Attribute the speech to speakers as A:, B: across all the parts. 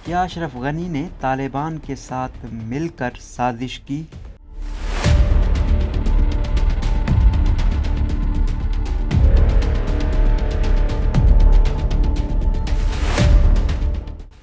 A: کیا اشرف غنی نے طالبان کے ساتھ مل کر سازش کی؟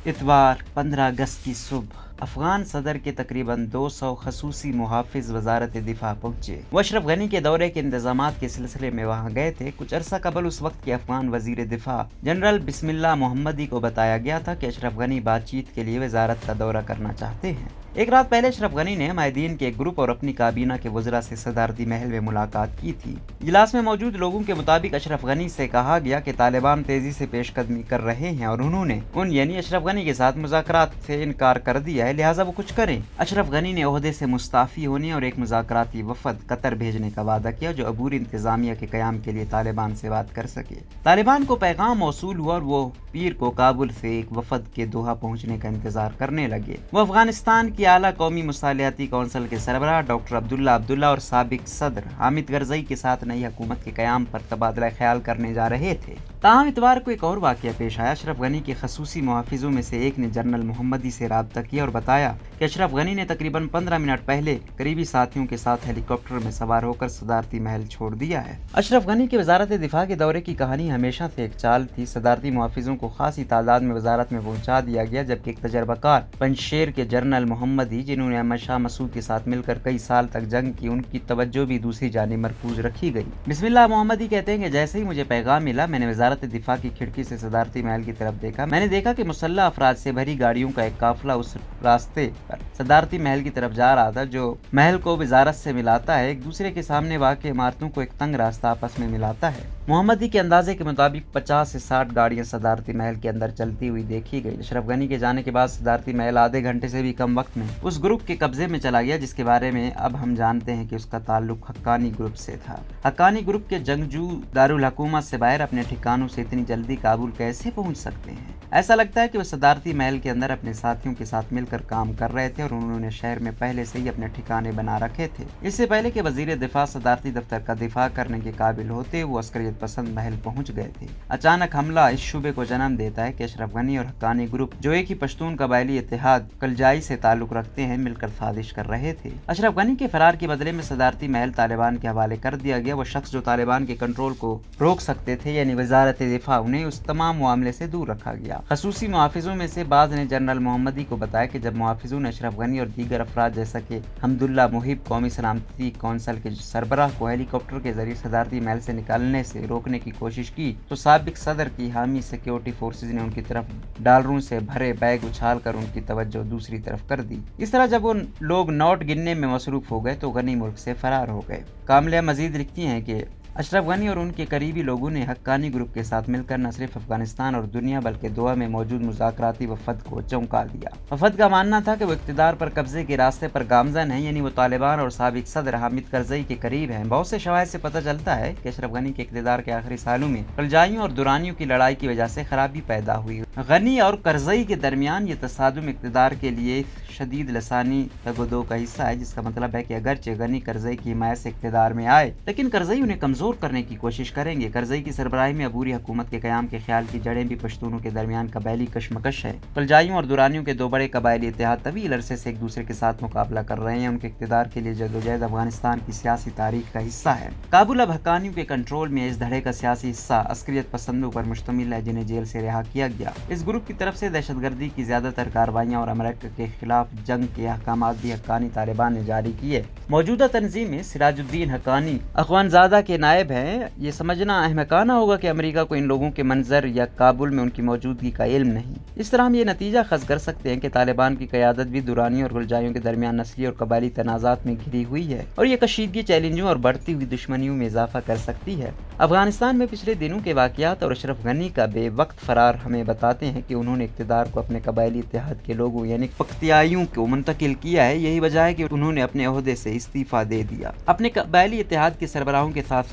A: اتوار 15 اگست کی صبح افغان صدر کے تقریباً 200 خصوصی محافظ وزارت دفاع پہنچے۔ وہ اشرف غنی کے دورے کے انتظامات کے سلسلے میں وہاں گئے تھے۔ کچھ عرصہ قبل اس وقت کے افغان وزیر دفاع جنرل بسم اللہ محمدی کو بتایا گیا تھا کہ اشرف غنی بات چیت کے لیے وزارت کا دورہ کرنا چاہتے ہیں۔ ایک رات پہلے اشرف غنی نے مائدین کے ایک گروپ اور اپنی کابینہ کے وزراء سے صدارتی محل میں ملاقات کی تھی۔ اجلاس میں موجود لوگوں کے مطابق اشرف غنی سے کہا گیا کہ طالبان تیزی سے پیش قدمی کر رہے ہیں اور انہوں نے یعنی اشرف غنی کے ساتھ مذاکرات سے انکار کر دیا ہے، لہٰذا وہ کچھ کریں۔ اشرف غنی نے عہدے سے مستعفی ہونے اور ایک مذاکراتی وفد قطر بھیجنے کا وعدہ کیا جو عبوری انتظامیہ کے قیام کے لیے طالبان سے بات کر سکے۔ طالبان کو پیغام موصول ہوا اور وہ پیر کو کابل سے ایک وفد کے دوحہ پہنچنے کا انتظار کرنے لگے۔ وہ افغانستان کی اعلیٰ قومی مصالحتی کونسل کے سربراہ ڈاکٹر عبداللہ اور سابق صدر حامد کرزئی کے ساتھ نئی حکومت کے قیام پر تبادلہ خیال کرنے جا رہے تھے۔ تاہم اتوار کو ایک اور واقعہ پیش آیا۔ اشرف غنی کے خصوصی محافظوں میں سے ایک نے جنرل محمدی سے رابطہ کیا اور بتایا کہ اشرف غنی نے تقریباً 15 منٹ پہلے قریبی ساتھیوں کے ساتھ ہیلی کاپٹر میں سوار ہو کر صدارتی محل چھوڑ دیا ہے۔ اشرف غنی کے وزارت دفاع کے دورے کی کہانی ہمیشہ سے ایک چال تھی۔ صدارتی محافظوں کو خاصی تعداد میں وزارت میں پہنچا دیا گیا، جبکہ ایک تجربہ کار پنجشیر کے جنرل محمدی جنہوں نے احمد شاہ مسعود کے ساتھ مل کر کئی سال تک جنگ کی، ان کی توجہ بھی دوسری جانب مرکوز رکھی گئی۔ بسم اللہ محمدی کہتے ہیں کہ جیسے ہی مجھے پیغام ملا میں نے وزارت دفاع کی کھڑکی سے صدارتی محل کی طرف دیکھا۔ میں نے دیکھا کہ مسلح افراد سے بھری گاڑیوں کا ایک قافلہ اس راستے پر صدارتی محل کی طرف جا رہا تھا جو محل کو وزارت سے ملاتا ہے۔ ایک دوسرے کے سامنے واقع عمارتوں کو ایک تنگ راستہ آپس میں ملاتا ہے۔ محمدی کے اندازے کے مطابق 50 سے 60 گاڑیاں صدارتی محل کے اندر چلتی ہوئی دیکھی گئی۔ اشرف غنی کے جانے کے بعد صدارتی محل آدھے گھنٹے سے بھی کم وقت میں اس گروپ کے قبضے میں چلا گیا جس کے بارے میں اب ہم جانتے ہیں کہ اس کا تعلق حقانی گروپ سے تھا۔ حقانی گروپ کے جنگجو دارالحکومت سے باہر اپنے ٹھکانوں سے اتنی جلدی کابل کیسے پہنچ سکتے ہیں؟ ایسا لگتا ہے کہ وہ صدارتی محل کے اندر اپنے ساتھیوں کے ساتھ مل کر کام کر رہے تھے اور انہوں نے شہر میں پہلے سے ہی اپنے ٹھکانے بنا رکھے تھے۔ اس سے پہلے کہ وزیر دفاع صدارتی دفتر کا دفاع کرنے کے قابل ہوتے وہ عسکریت پسند محل پہنچ گئے تھے۔ اچانک حملہ اس شبے کو جنم دیتا ہے کہ اشرف غنی اور حقانی گروپ جو ایک ہی پشتون قبائلی اتحاد کلجائی سے تعلق رکھتے ہیں مل کر سازش کر رہے تھے۔ اشرف غنی کے فرار کے بدلے میں صدارتی محل طالبان کے حوالے کر دیا گیا۔ وہ شخص جو طالبان کے کنٹرول کو روک سکتے تھے یعنی وزارت دفاع، انہیں اس تمام معاملے سے دور رکھا گیا۔ خصوصی محافظوں میں سے بعض نے جنرل محمدی کو بتایا کہ جب محافظوں نے اشرف غنی اور دیگر افراد جیسا کہ حمداللہ محب قومی سلامتی کونسل کے سربراہ کو ہیلی کاپٹر کے ذریعے صدارتی محل سے نکالنے سے روکنے کی کوشش کی تو سابق صدر کی حامی سیکیورٹی فورسز نے ان کی طرف ڈالروں سے بھرے بیگ اچھال کر ان کی توجہ دوسری طرف کر دی۔ اس طرح جب وہ لوگ نوٹ گننے میں مصروف ہو گئے تو غنی ملک سے فرار ہو گئے۔ کاملہ مزید لکھتی ہیں کہ اشرف غنی اور ان کے قریبی لوگوں نے حقانی گروپ کے ساتھ مل کر نہ صرف افغانستان اور دنیا بلکہ دوحہ میں موجود مذاکراتی وفد کو چونکا دیا۔ وفد کا ماننا تھا کہ وہ اقتدار پر قبضے کے راستے پر گامزن ہیں، یعنی وہ طالبان اور سابق صدر حامد کرزئی کے قریب ہیں۔ بہت سے شواہد سے پتہ چلتا ہے کہ اشرف غنی کے اقتدار کے آخری سالوں میں کلجائیوں اور درانیوں کی لڑائی کی وجہ سے خرابی پیدا ہوئی۔ غنی اور کرزئی کے درمیان یہ تصادم اقتدار کے لیے شدید لسانی تگ و دو کا حصہ ہے، جس کا مطلب ہے کہ اگرچہ غنی کرزئی کی حمایت سے اقتدار میں آئے لیکن کرزئی انہیں کمزور کرنے کی کوشش کریں گے۔ کرزئی کی سربراہی میں عبوری حکومت کے قیام کے خیال کی جڑیں بھی پشتونوں کے درمیان قبائلی کشمکش ہے۔ کلجائیوں اور درانیوں کے دو بڑے قبائلی اتحاد طویل عرصے سے ایک دوسرے کے ساتھ مقابلہ کر رہے ہیں۔ ان کے اقتدار کے لیے جدوجہد افغانستان کی سیاسی تاریخ کا حصہ ہے۔ کابل اب حقانیوں کے کنٹرول میں ہے۔ اس دھڑے کا سیاسی حصہ عسکریت پسندوں پر مشتمل ہے جنہیں جیل سے رہا کیا گیا۔ اس گروپ کی طرف سے دہشت گردی کی زیادہ تر کارروائیاں اور امریکہ کے خلاف جنگ کے احکامات بھی حقانی طالبان نے جاری کیے۔ موجودہ تنظیم میں سراج الدین حقانی اخوانزادہ کے نائب ہیں۔ یہ سمجھنا احمقانہ ہوگا کہ امریکہ کو ان لوگوں کے منظر یا کابل میں ان کی موجودگی کا علم نہیں۔ اس طرح ہم یہ نتیجہ خز کر سکتے ہیں کہ طالبان کی قیادت بھی درانیوں اور کلجائیوں کے درمیان نسلی اور قبائلی تنازعات میں گھری ہوئی ہے اور یہ کشیدگی چیلنجوں اور بڑھتی ہوئی دشمنیوں میں اضافہ کر سکتی ہے۔ افغانستان میں پچھلے دنوں کے واقعات اور اشرف غنی کا بے وقت فرار ہمیں بتاتے ہیں کہ انہوں نے اقتدار کو اپنے قبائلی اتحاد کے لوگوں یعنی پختیائیوں کو منتقل کیا ہے۔ یہی وجہ ہے کہ انہوں نے اپنے عہدے سے استعفیٰ دے دیا۔ اپنے قبائلی اتحاد کے سربراہوں کے ساتھ